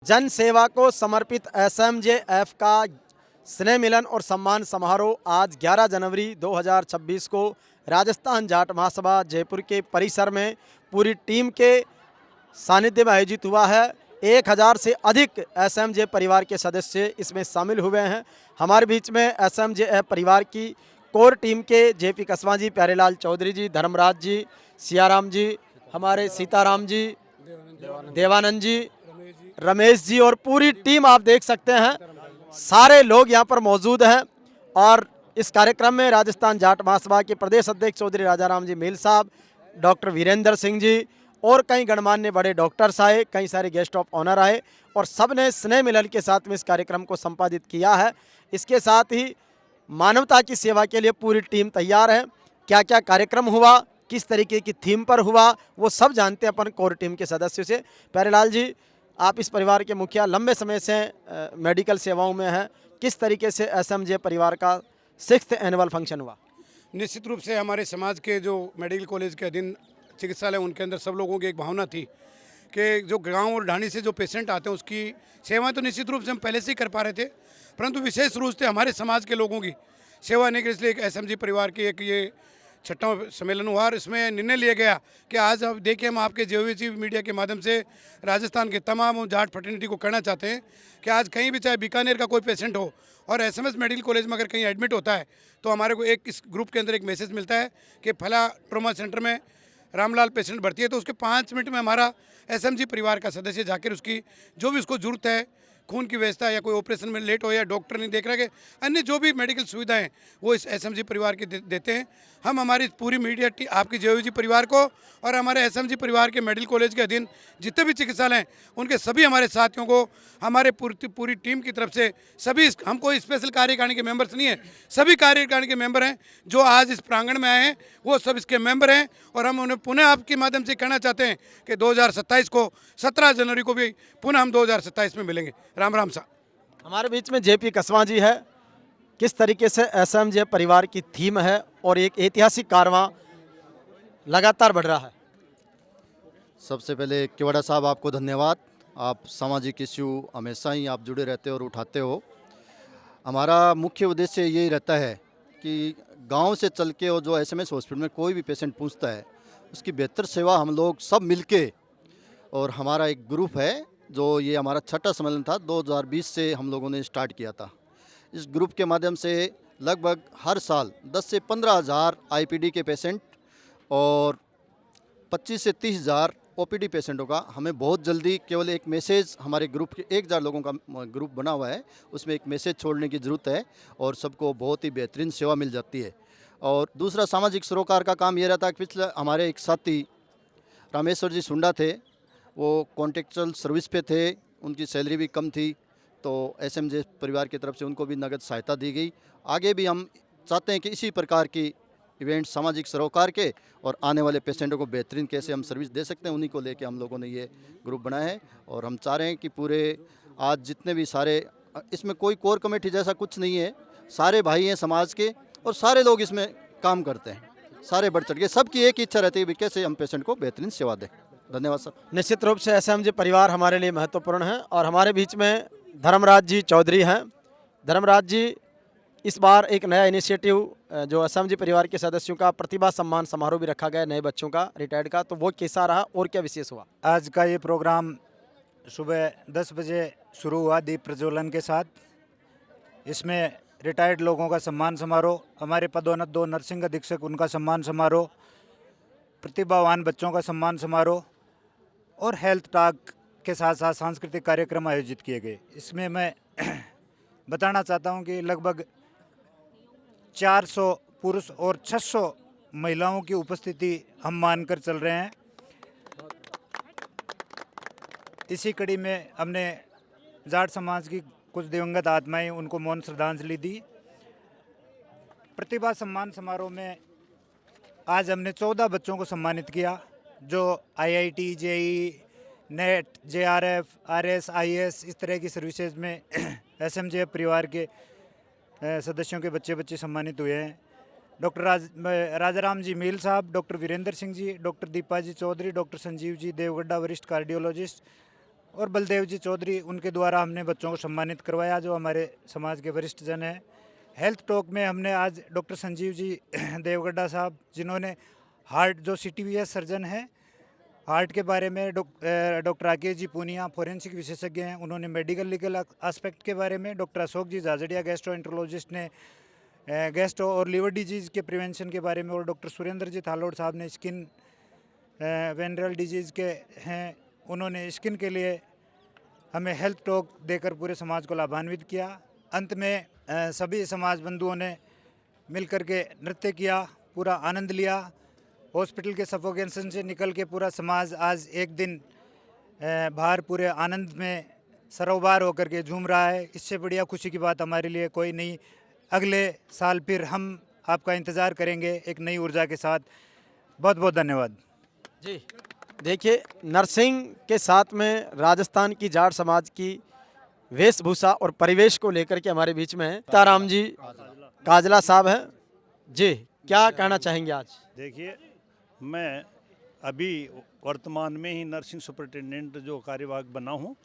जन सेवा को समर्पित एसएमजेएफ का स्नेह मिलन और सम्मान समारोह आज 11 जनवरी 2026 को राजस्थान जाट महासभा जयपुर के परिसर में पूरी टीम के सानिध्य में आयोजित हुआ है। 1000 से अधिक एसएमजे परिवार के सदस्य इसमें शामिल हुए हैं। हमारे बीच में एसएमजेएफ परिवार की कोर टीम के जेपी कसवा जी, प्यारेलाल चौधरी जी, धर्मराज जी, सियाराम जी, हमारे सीताराम जी, देवानंद जी, रमेश जी और पूरी टीम आप देख सकते हैं, सारे लोग यहाँ पर मौजूद हैं। और इस कार्यक्रम में राजस्थान जाट महासभा के प्रदेश अध्यक्ष चौधरी राजाराम जी मील साहब, डॉक्टर वीरेंद्र सिंह जी और कई गणमान्य बड़े डॉक्टर्स आए, कई सारे गेस्ट ऑफ ऑनर आए और सब ने स्नेह मिलन के साथ में इस कार्यक्रम को संपादित किया है। इसके साथ ही मानवता की सेवा के लिए पूरी टीम तैयार है। क्या क्या कार्यक्रम हुआ, किस तरीके की थीम पर हुआ, वो सब जानते हैं अपन कोर टीम के सदस्यों से। प्यारेलाल जी, आप इस परिवार के मुखिया, लंबे समय से मेडिकल सेवाओं में हैं, किस तरीके से एसएमजे परिवार का 6th एनुअल फंक्शन हुआ? निश्चित रूप से हमारे समाज के जो मेडिकल कॉलेज के अधीन चिकित्सालय, उनके अंदर सब लोगों की एक भावना थी कि जो गांव और ढाणी से जो पेशेंट आते हैं उसकी सेवाएं तो निश्चित रूप से हम पहले से ही कर पा रहे थे, परंतु विशेष रूप से हमारे समाज के लोगों की सेवा नहीं, इसलिए एक एसएमजी परिवार की एक ये 6वां सम्मेलन हुआ और इसमें निर्णय लिया गया कि आज अब देखिए हम आपके जेओवीसी मीडिया के माध्यम से राजस्थान के तमाम जाट फर्टिनिटी को कहना चाहते हैं कि आज कहीं भी चाहे बीकानेर का कोई पेशेंट हो और एसएमएस मेडिकल कॉलेज में अगर कहीं एडमिट होता है तो हमारे को एक इस ग्रुप के अंदर एक मैसेज मिलता है कि फला ट्रॉमा सेंटर में रामलाल पेशेंट भर्ती है, तो उसके 5 मिनट में हमारा एसएमजी परिवार का सदस्य जाकर उसकी जो भी उसको जरूरत है, खून की व्यवस्था या कोई ऑपरेशन में लेट हो या डॉक्टर नहीं देख रहा है, अन्य जो भी मेडिकल सुविधाएं वो इस एसएमजी परिवार के देते हैं। हम हमारी पूरी मीडिया आपकी जेओजी परिवार को और हमारे एसएमजी परिवार के मेडिकल कॉलेज के अधीन जितने भी चिकित्सालय हैं उनके सभी हमारे साथियों को हमारे पूरी टीम की तरफ से सभी, हम कोई स्पेशल कार्यकारिणी के मेंबर्स नहीं है, सभी कार्यकारिणी के मेंबर हैं जो आज इस प्रांगण में आए हैं वो सब इसके मेंबर हैं। और हम उन्हें पुनः आपके माध्यम से कहना चाहते हैं कि 2027 को 17 जनवरी को भी पुनः हम 2027 में मिलेंगे। राम राम सा। हमारे बीच में जेपी कसवा जी है। किस तरीके से एसएमजे परिवार की थीम है और एक ऐतिहासिक कारवां लगातार बढ़ रहा है? सबसे पहले केवड़ा साहब आपको धन्यवाद। आप सामाजिक इश्यू हमेशा ही आप जुड़े रहते हो और उठाते हो। हमारा मुख्य उद्देश्य यही रहता है कि गांव से चल के और जो एसएमएस हॉस्पिटल में कोई भी पेशेंट पूछता है उसकी बेहतर सेवा हम लोग सब मिलके, और हमारा एक ग्रुप है जो ये हमारा 6वां सम्मेलन था, 2020 से हम लोगों ने स्टार्ट किया था। इस ग्रुप के माध्यम से लगभग हर साल 10 से 15 हज़ार आईपीडी के पेशेंट और 25 से 30 हज़ार ओपीडी पेशेंटों का हमें बहुत जल्दी, केवल एक मैसेज, हमारे ग्रुप के 1000 लोगों का ग्रुप बना हुआ है, उसमें एक मैसेज छोड़ने की ज़रूरत है और सबको बहुत ही बेहतरीन सेवा मिल जाती है। और दूसरा सामाजिक सरोकार का काम ये रहता है कि पिछले हमारे एक साथी रामेश्वर जी सुंडा थे, वो कॉन्ट्रेक्चुअल सर्विस पे थे, उनकी सैलरी भी कम थी, तो एसएमजे परिवार की तरफ से उनको भी नगद सहायता दी गई। आगे भी हम चाहते हैं कि इसी प्रकार की इवेंट सामाजिक सरोकार के और आने वाले पेशेंटों को बेहतरीन कैसे हम सर्विस दे सकते हैं, उन्हीं को लेके हम लोगों ने ये ग्रुप बनाया है। और हम चाह रहे हैं कि पूरे आज जितने भी सारे, इसमें कोई कोर कमेटी जैसा कुछ नहीं है, सारे भाई हैं समाज के और सारे लोग इसमें काम करते हैं, सारे बढ़ चढ़ के, सबकी एक इच्छा रहती है कि कैसे हम पेशेंट को बेहतरीन सेवा दें। धन्यवाद सर। निश्चित रूप से एसएमजे परिवार हमारे लिए महत्वपूर्ण है और हमारे बीच में धर्मराज जी चौधरी हैं। धर्मराज जी, इस बार एक नया इनिशिएटिव जो एसएमजे परिवार के सदस्यों का प्रतिभा सम्मान समारोह भी रखा गया, नए बच्चों का, रिटायर्ड का, तो वो कैसा रहा और क्या विशेष हुआ? आज का ये प्रोग्राम सुबह 10 बजे शुरू हुआ दीप प्रज्वलन के साथ। इसमें रिटायर्ड लोगों का सम्मान समारोह, हमारे पदोन्नत 2 नर्सिंग अधीक्षक उनका सम्मान समारोह, प्रतिभावान बच्चों का सम्मान समारोह और हेल्थ टॉक के साथ साथ सांस्कृतिक कार्यक्रम आयोजित किए गए। इसमें मैं बताना चाहता हूं कि लगभग 400 पुरुष और 600 महिलाओं की उपस्थिति हम मानकर चल रहे हैं। इसी कड़ी में हमने जाट समाज की कुछ दिवंगत आत्माएं, उनको मौन श्रद्धांजलि दी। प्रतिभा सम्मान समारोह में आज हमने 14 बच्चों को सम्मानित किया जो IIT, JEE, net, JRF, RS, IAS इस तरह की सर्विसेज में एसएमजे परिवार के सदस्यों के बच्चे सम्मानित हुए हैं। डॉक्टर राजाराम जी मील साहब, डॉक्टर वीरेंद्र सिंह जी, डॉक्टर दीपा जी चौधरी, डॉक्टर संजीव जी देवगड्ढा वरिष्ठ कार्डियोलॉजिस्ट, और बलदेव जी चौधरी, उनके द्वारा हमने बच्चों को सम्मानित करवाया जो हमारे समाज के वरिष्ठ जन हैं। हेल्थ टॉक में हमने आज डॉक्टर संजीव जी देवगड्ढा साहब, जिन्होंने हार्ट, जो CTVS सर्जन हैं, हार्ट के बारे में, डॉक्टर राकेश जी पूनिया फोरेंसिक विशेषज्ञ हैं, उन्होंने मेडिकल लीगल एस्पेक्ट के बारे में, डॉक्टर अशोक जी झाझड़िया गैस्ट्रोएंटरोलॉजिस्ट ने गैस्ट्रो और लीवर डिजीज़ के प्रिवेंशन के बारे में, और डॉक्टर सुरेंद्र जी थालोड़ साहब ने स्किन वेनरल डिजीज़ के हैं, उन्होंने स्किन के लिए हमें हेल्थ टॉक देकर पूरे समाज को लाभान्वित किया। अंत में सभी समाज बंधुओं ने मिलकर के नृत्य किया, पूरा आनंद लिया। हॉस्पिटल के सफोकेशन से निकल के पूरा समाज आज एक दिन बाहर पूरे आनंद में सरोबार होकर के झूम रहा है। इससे बढ़िया खुशी की बात हमारे लिए कोई नहीं। अगले साल फिर हम आपका इंतज़ार करेंगे एक नई ऊर्जा के साथ। बहुत बहुत धन्यवाद जी। देखिए, नर्सिंग के साथ में राजस्थान की जाट समाज की वेशभूषा और परिवेश को लेकर के हमारे बीच में ताराम जी काजला साहब हैं जी, क्या कहना चाहेंगे आज? देखिए, मैं अभी वर्तमान में ही नर्सिंग सुपरिटेंडेंट जो कार्यवाहक बना हूँ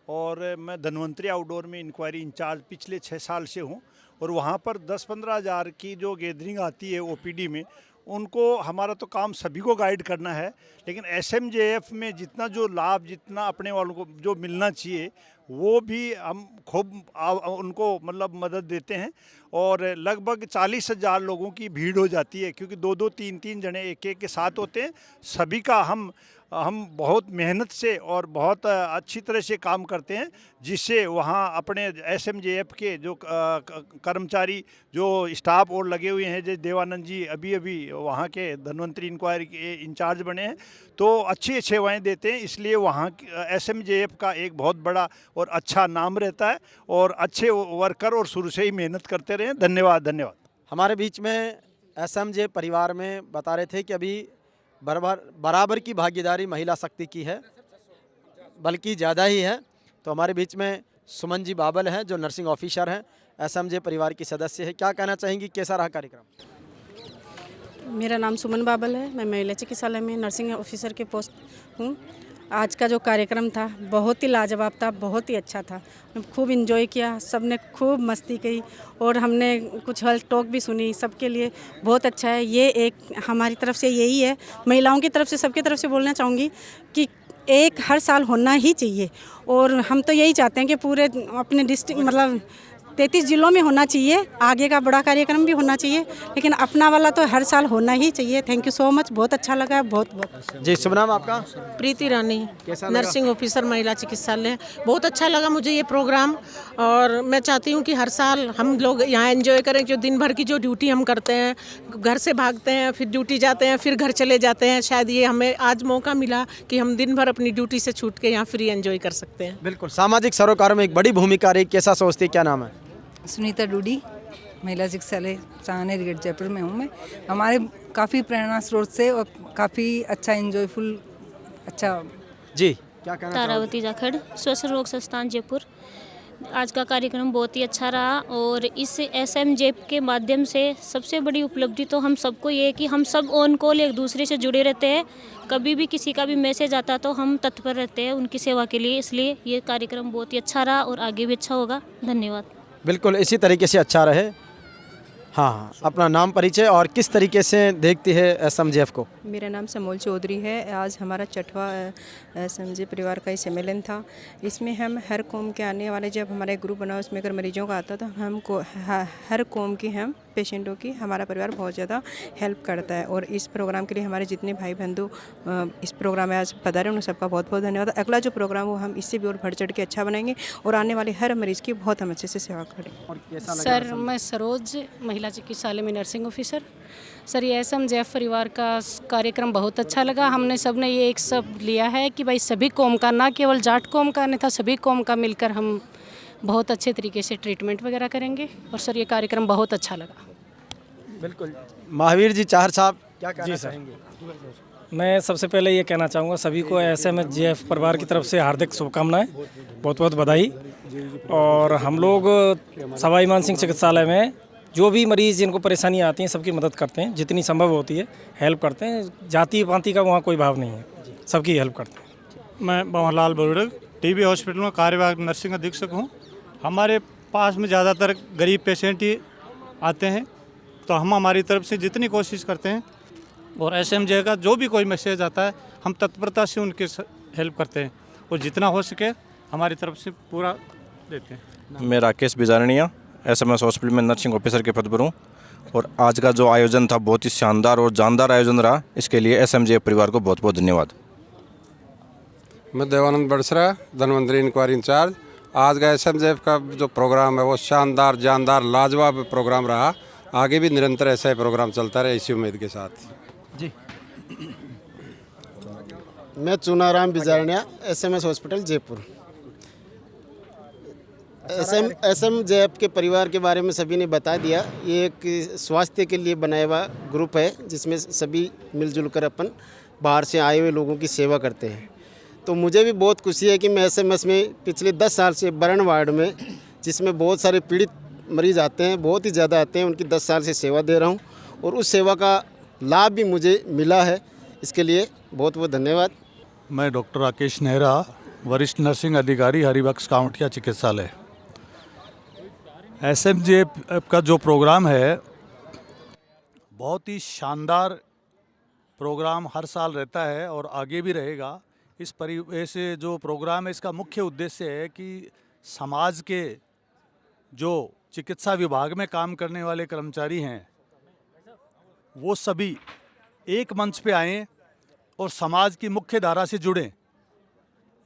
और मैं धन्वंतरी आउटडोर में इंक्वायरी इंचार्ज पिछले 6 साल से हूँ और वहाँ पर 10-15 हज़ार की जो गैदरिंग आती है OPD में, उनको हमारा तो काम सभी को गाइड करना है, लेकिन SMJF में जितना जो लाभ, जितना अपने वालों को जो मिलना चाहिए, वो भी हम खूब उनको मतलब मदद देते हैं और लगभग 40,000 लोगों की भीड़ हो जाती है, क्योंकि 2-2, 3-3 जने एक के साथ होते हैं। सभी का हम बहुत मेहनत से और बहुत अच्छी तरह से काम करते हैं, जिससे वहाँ अपने SMJF के जो कर्मचारी, जो स्टाफ और लगे हुए हैं, जैसे देवानंद जी अभी वहाँ के धन्वंतरी इंक्वायरी के इंचार्ज बने हैं, तो अच्छी सेवाएं देते हैं। इसलिए वहाँ SMJF का एक बहुत बड़ा और अच्छा नाम रहता है और अच्छे वर्कर और शुरू से ही मेहनत करते रहे। धन्यवाद। हमारे बीच में SMJ परिवार में बता रहे थे कि अभी बराबर की भागीदारी महिला शक्ति की है, बल्कि ज़्यादा ही है। तो हमारे बीच में सुमन जी बाबल हैं, जो नर्सिंग ऑफिसर हैं, SMJ परिवार की सदस्य है। क्या कहना चाहेंगी, कैसा रहा कार्यक्रम? मेरा नाम सुमन बाबल है, मैं महिला चिकित्सालय में नर्सिंग ऑफिसर के पोस्ट हूँ। आज का जो कार्यक्रम था बहुत ही लाजवाब था, बहुत ही अच्छा था। खूब एंजॉय किया, सबने खूब मस्ती की और हमने कुछ हेल्थ टॉक भी सुनी। सबके लिए बहुत अच्छा है। ये एक हमारी तरफ से यही है, महिलाओं की तरफ से, सबकी तरफ से बोलना चाहूँगी कि एक हर साल होना ही चाहिए और हम तो यही चाहते हैं कि पूरे अपने डिस्ट्रिक्ट मतलब 33 जिलों में होना चाहिए। आगे का बड़ा कार्यक्रम भी होना चाहिए, लेकिन अपना वाला तो हर साल होना ही चाहिए। थैंक यू सो मच, बहुत अच्छा लगा, बहुत जी। शुभ नाम आपका? प्रीति रानी, कैसा लगा? नर्सिंग ऑफिसर महिला चिकित्सालय। बहुत अच्छा लगा मुझे ये प्रोग्राम और मैं चाहती हूँ कि हर साल हम लोग यहाँ एंजॉय करें। जो दिन भर की जो ड्यूटी हम करते हैं, घर से भागते हैं, फिर ड्यूटी जाते हैं, फिर घर चले जाते हैं, शायद ये हमें आज मौका मिला कि हम दिन भर अपनी ड्यूटी से छूट के यहाँ फ्री एंजॉय कर सकते हैं। बिल्कुल, सामाजिक सरोकार में एक बड़ी भूमिका रही, कैसा सोचती, क्या नाम है? सुनीता डूडी, महिला चिकित्सालय चांगनेर गेट जयपुर में हूँ मैं। हमारे काफ़ी प्रेरणा स्रोत से और काफ़ी अच्छा एंजॉयफुल अच्छा। जी, क्या कहना चाहोगे? तारावती जाखड़, स्वस्थ रोग संस्थान जयपुर। आज का कार्यक्रम बहुत ही अच्छा रहा और इस SMJF के माध्यम से सबसे बड़ी उपलब्धि तो हम सबको ये है कि हम सब ऑन कॉल एक दूसरे से जुड़े रहते हैं। कभी भी किसी का भी मैसेज आता तो हम तत्पर रहते हैं उनकी सेवा के लिए। इसलिए ये कार्यक्रम बहुत ही अच्छा रहा और आगे भी अच्छा होगा। धन्यवाद। बिल्कुल इसी तरीके से अच्छा रहे। हाँ, अपना नाम, परिचय और किस तरीके से देखती है SMJF को? मेरा नाम समोल चौधरी है। आज हमारा 6वां SMJ परिवार का ही सम्मेलन था। इसमें हम हर कौम के आने वाले, जब हमारा एक ग्रुप बना उसमें अगर मरीजों का आता तो हमको हर कौम की हम पेशेंटों की हमारा परिवार बहुत ज़्यादा हेल्प करता है। और इस प्रोग्राम के लिए हमारे जितने भाई बंधु इस प्रोग्राम में आज पधारे उन सबका बहुत बहुत धन्यवाद। अगला जो प्रोग्राम वो हम इससे भी और बढ़ चढ़ के अच्छा बनाएंगे और आने वाले हर मरीज़ की बहुत हम अच्छे से सेवा करें। सर, मैं सरोज, महिला चिकित्सालय में नर्सिंग ऑफिसर। सर, ये SMJF परिवार का कार्यक्रम बहुत अच्छा लगा। हमने सबने ये एक सब लिया है कि भाई सभी कौम का, ना केवल जाट कौम का नहीं था, सभी कौम का मिलकर हम बहुत अच्छे तरीके से ट्रीटमेंट वगैरह करेंगे। और सर, ये कार्यक्रम बहुत अच्छा लगा। बिल्कुल। महावीर जी चाहर साहब, क्या कहना चाहेंगे? मैं सबसे पहले ये कहना चाहूँगा सभी को SMJF परिवार की तरफ से हार्दिक शुभकामनाएं, बहुत बहुत बधाई। और हम लोग सवाई मान सिंह चिकित्सालय में जो भी मरीज़ जिनको परेशानी आती हैं सबकी मदद करते हैं, जितनी संभव होती है हेल्प करते हैं। जाति पाति का वहाँ कोई भाव नहीं है, सबकी हेल्प करते हैं। मैं बंवालाल बुर्ग, टीबी हॉस्पिटल में कार्यवाहक नर्सिंग अधीक्षक हूँ। हमारे पास में ज़्यादातर गरीब पेशेंट ही आते हैं, तो हम हमारी तरफ से जितनी कोशिश करते हैं और एसएमजे का जो भी कोई मैसेज आता है हम तत्परता से उनके हेल्प करते हैं और जितना हो सके हमारी तरफ से पूरा देते हैं। मैं राकेश बिजारनिया एसएमएस हॉस्पिटल में नर्सिंग ऑफिसर के पद पर हूँ और आज का जो आयोजन था बहुत ही शानदार और जानदार आयोजन रहा। इसके लिए एसएमजे परिवार को बहुत बहुत धन्यवाद। मैं देवानंद बड़सरा, धन्वंतरी इंक्वायरी इंचार्ज। आज का एसएमजेएफ का जो प्रोग्राम है वो शानदार, जानदार, लाजवाब प्रोग्राम रहा। आगे भी निरंतर ऐसा ही प्रोग्राम चलता रहे, इसी उम्मीद के साथ जी। मैं चुनाराम बिजारनिया, एसएमएस हॉस्पिटल जयपुर। एसएमजेएफ के परिवार के बारे में सभी ने बता दिया। ये एक स्वास्थ्य के लिए बनाया हुआ ग्रुप है जिसमें सभी मिलजुल कर अपन बाहर से आए हुए लोगों की सेवा करते हैं। तो मुझे भी बहुत खुशी है कि मैं एसएमएस में पिछले 10 साल से बरन वार्ड में, जिसमें बहुत सारे पीड़ित मरीज़ आते हैं, बहुत ही ज़्यादा आते हैं, उनकी 10 साल से सेवा दे रहा हूँ और उस सेवा का लाभ भी मुझे मिला है। इसके लिए बहुत बहुत धन्यवाद। मैं डॉक्टर राकेश नेहरा, वरिष्ठ नर्सिंग अधिकारी, हरिबख्श कांवटिया चिकित्सालय। एसएमजेएफ का जो प्रोग्राम है बहुत ही शानदार प्रोग्राम हर साल रहता है और आगे भी रहेगा। ऐसे जो प्रोग्राम है इसका मुख्य उद्देश्य है कि समाज के जो चिकित्सा विभाग में काम करने वाले कर्मचारी हैं वो सभी एक मंच पे आएं और समाज की मुख्य धारा से जुड़ें।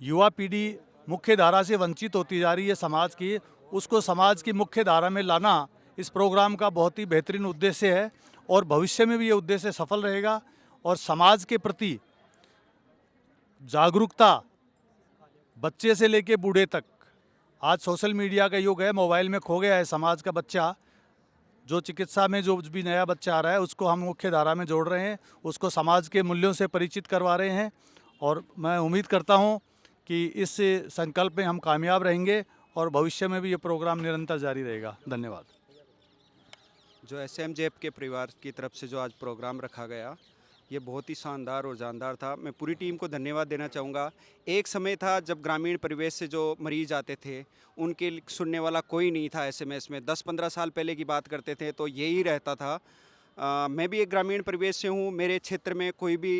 युवा पीढ़ी मुख्य धारा से वंचित होती जा रही है समाज की, उसको समाज की मुख्य धारा में लाना इस प्रोग्राम का बहुत ही बेहतरीन उद्देश्य है और भविष्य में भी ये उद्देश्य सफल रहेगा। और समाज के प्रति जागरूकता बच्चे से लेके बूढ़े तक, आज सोशल मीडिया का युग है, मोबाइल में खो गया है समाज का बच्चा। जो चिकित्सा में जो भी नया बच्चा आ रहा है उसको हम मुख्य धारा में जोड़ रहे हैं, उसको समाज के मूल्यों से परिचित करवा रहे हैं और मैं उम्मीद करता हूं कि इस संकल्प में हम कामयाब रहेंगे और भविष्य में भी ये प्रोग्राम निरंतर जारी रहेगा। धन्यवाद। जो एसएमजेएफ के परिवार की तरफ से जो आज प्रोग्राम रखा गया ये बहुत ही शानदार और जानदार था। मैं पूरी टीम को धन्यवाद देना चाहूँगा। एक समय था जब ग्रामीण परिवेश से जो मरीज आते थे उनके सुनने वाला कोई नहीं था। एसएमएस में 10-15 साल पहले की बात करते थे तो यही रहता था। मैं भी एक ग्रामीण परिवेश से हूँ। मेरे क्षेत्र में कोई भी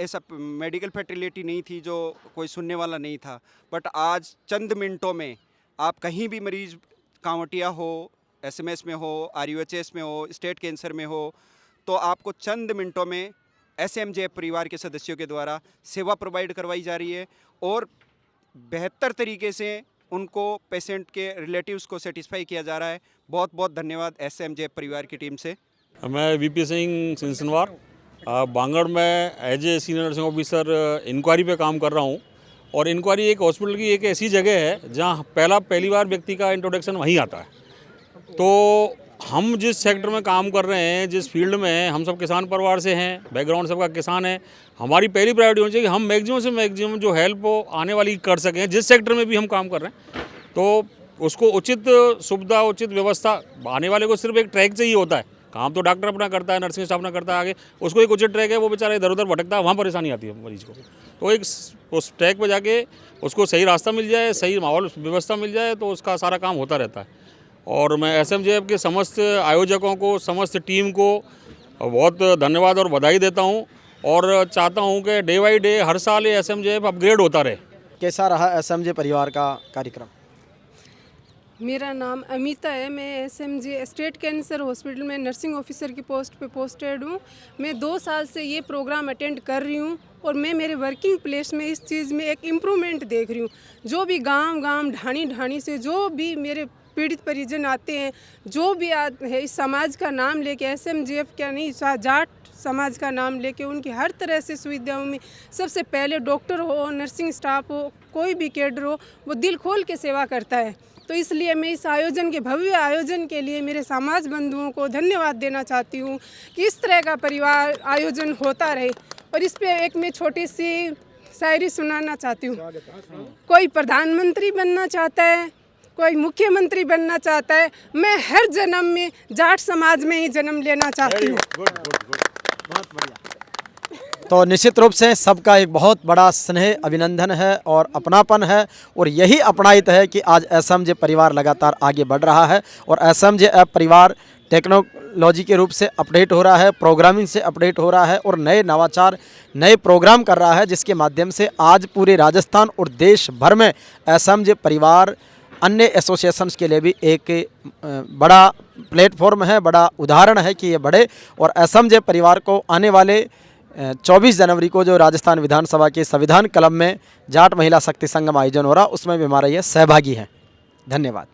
ऐसा मेडिकल फैसिलिटी नहीं थी जो कोई सुनने वाला नहीं था। बट आज चंद मिनटों में आप कहीं भी मरीज, कांवटिया हो, एसएमएस में हो, आरयूएचएस में हो, स्टेट कैंसर में हो, तो आपको चंद मिनटों में एसएमजेएफ परिवार के सदस्यों के द्वारा सेवा प्रोवाइड करवाई जा रही है और बेहतर तरीके से उनको, पेशेंट के रिलेटिव्स को सेटिस्फाई किया जा रहा है। बहुत बहुत धन्यवाद एसएमजेएफ परिवार की टीम से। मैं वीपी सिंह सिंसनवार, बांगड़ में as a senior nursing officer inquiry पे काम कर रहा हूँ। और इंक्वायरी एक हॉस्पिटल की एक ऐसी जगह है जहाँ पहली बार व्यक्ति का इंट्रोडक्शन वहीं आता है। तो हम जिस सेक्टर में काम कर रहे हैं, जिस फील्ड में हैं, हम सब किसान परिवार से हैं, बैकग्राउंड सबका किसान है। हमारी पहली प्रायोरिटी होनी चाहिए कि हम मैक्सिमम से मैक्सिमम जो हेल्प आने वाली कर सकें। जिस सेक्टर में भी हम काम कर रहे हैं तो उसको उचित सुविधा, उचित व्यवस्था, आने वाले को सिर्फ एक ट्रैक चाहिए होता है। काम तो डॉक्टर अपना करता है, नर्सिंग स्टाफ अपना करता है, आगे उसको एक उचित ट्रैक है, वो बेचारा इधर उधर भटकता है, वहाँ परेशानी आती है मरीज को। तो एक उस ट्रैक पर जाके उसको सही रास्ता मिल जाए, सही माहौल व्यवस्था मिल जाए तो उसका सारा काम होता रहता है। और मैं एसएमजेएफ के समस्त आयोजकों को, समस्त टीम को बहुत धन्यवाद और बधाई देता हूं और चाहता हूं कि डे बाई डे हर साल ये एसएमजेएफ अपग्रेड होता रहे। कैसा रहा एसएमजे परिवार का कार्यक्रम? मेरा नाम अमिता है। मैं एसएमजे स्टेट कैंसर हॉस्पिटल में नर्सिंग ऑफिसर की पोस्ट पे पोस्टेड हूँ। मैं 2 साल से ये प्रोग्राम अटेंड कर रही हूँ और मैं मेरे वर्किंग प्लेस में इस चीज़ में एक इम्प्रूवमेंट देख रही हूँ। जो भी गांव ढाणी से जो भी मेरे पीड़ित परिजन आते हैं, जो भी है, इस समाज का नाम लेके, एसएमजेएफ का नहीं, जाट समाज का नाम लेके उनकी हर तरह से सुविधाओं में सबसे पहले डॉक्टर हो, नर्सिंग स्टाफ हो, कोई भी कैडर हो, वो दिल खोल के सेवा करता है। तो इसलिए मैं इस आयोजन के भव्य आयोजन के लिए मेरे समाज बंधुओं को धन्यवाद देना चाहती हूँ कि इस तरह का परिवार आयोजन होता रहे। और इस पे एक मैं छोटी सी शायरी सुनाना चाहती हूँ। कोई प्रधानमंत्री बनना चाहता है, कोई मुख्यमंत्री बनना चाहता है, मैं हर जन्म में जाट समाज में ही जन्म लेना चाहती हूँ। बहुत बढ़िया। तो निश्चित रूप से सबका एक बहुत बड़ा स्नेह अभिनंदन है और अपनापन है, और यही अपनाइत है कि आज एसएमजे परिवार लगातार आगे बढ़ रहा है और एसएमजे ऐप परिवार टेक्नोलॉजी के रूप से अपडेट हो रहा है, प्रोग्रामिंग से अपडेट हो रहा है और नए नवाचार नए प्रोग्राम कर रहा है, जिसके माध्यम से आज पूरे राजस्थान और देश भर में एसएमजे परिवार अन्य एसोसिएशंस के लिए भी एक बड़ा प्लेटफॉर्म है, बड़ा उदाहरण है कि ये बढ़े। और एसएमजे परिवार को आने वाले 24 जनवरी को जो राजस्थान विधानसभा के संविधान क्लब में जाट महिला शक्ति संगम आयोजन हो रहा, उसमें भी हमारा ये सहभागी है। धन्यवाद।